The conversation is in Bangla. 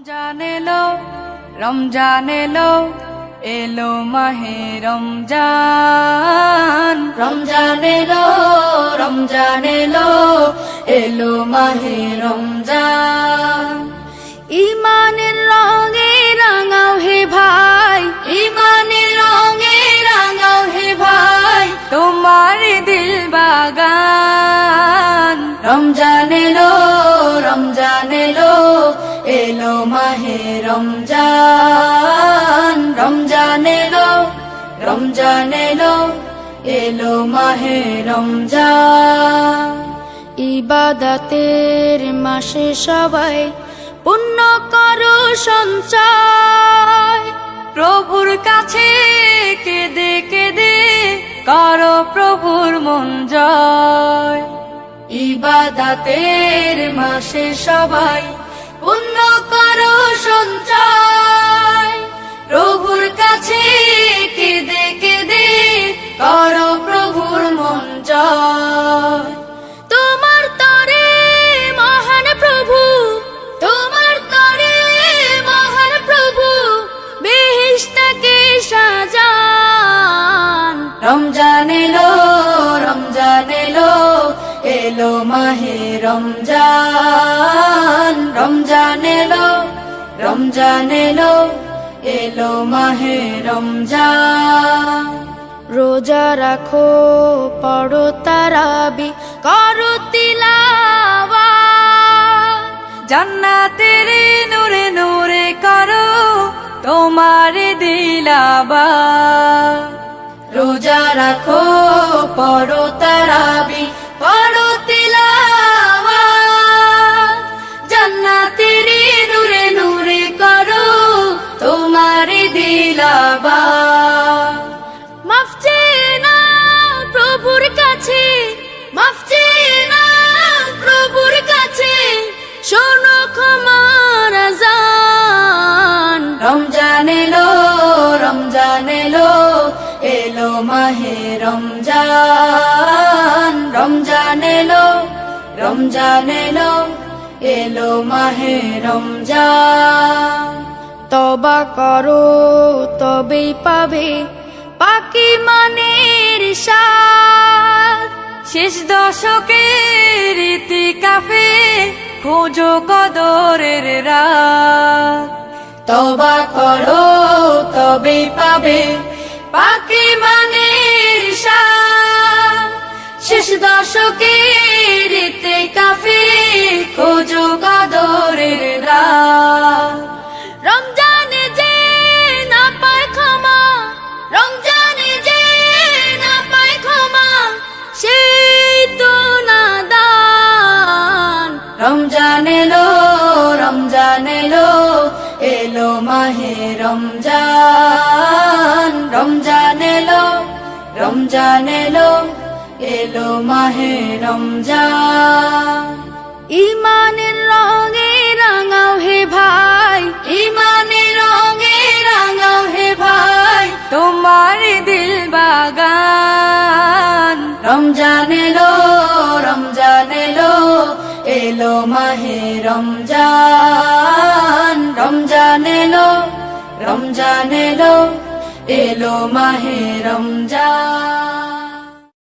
রমজান এলো, রমজান এলো, এলো মাহে রমজান। রমজান এলো, রমজান এলো, এলো মাহে রমজান। ইমানের রঙে রাঙাও হে ভাই, ইমানের রঙে রাঙাও হে ভাই, তোমার দিল বাগান। রমজান এলো, রমজান এলো, এলো মাহে রমজান। রমজান এলো, রমজান এলো, এলো মাহে রমজান। ইবাদতের মাসে সবাই পুণ্য করো সঞ্চয়, প্রভুর কাছে কেঁদে কেঁদে করো প্রভুর মন জয়। ইবাদতের মাসে সবাই পুণ্য করো সঞ্চয়, প্রভুর কাছে কেঁদে কেঁদে করো প্রভুর মন জয়। তোমার তরে মহান প্রভু, তোমার তরে মহান প্রভু, বেহেশতকে সাজান। রমজান এলো, রমজান এলো, এলো মাহে রমজান। রমজান এলো, রমজান এলো, এলো মাহে রমজান। রোজা রাখো, পড়ো তারাবি, করো তিলাওয়াত, জান্নাতের নূরে নূরে করো তোমার দিলাবাত। রোজা রাখো, পড়ো তারাবি, পড়ো তিলাওয়াত, জান্নাতের নূরে নূরে করো তোমার দিলাবাত। মাফ চেয়ে নাও প্রভুর কাছে, মাফ চেয়ে নাও প্রভুর কাছে, শোনো ক্ষমার আযান। রমজান এলো, রমজান এলো, এলো মাহে রমজান। রমজান এলো, রমজান এলো, এলো মাহে রমজান। তওবা করো তবেই পাবে পাকি মানের স্বাদ, শেষ দশকের ইতিকাফে খোঁজো কদরের রাত। তওবা করো তবেই পাবে পাকি মানের স্বাদ, শেষ দশকের ইতিকাফে খোঁজো কদরের রাত। রমজানে যে না পায় ক্ষমা, রমজানে যে না পায় ক্ষমা, সেই তো নাদান। রমজান এলো, রমজান এলো, এলো মাহে রমজান। রমজান এলো, রমজান এলো, এলো মাহে রমজান। ইমানের রঙে রাঙাও হে ভাই, ইমানের রঙে রাঙাও হে ভাই, তোমার দিল বাগান। রমজান এলো, রমজান এলো, এলো মাহে রমজান। রমজান এলো, রমজান এলো, এলো মাহে রমজান।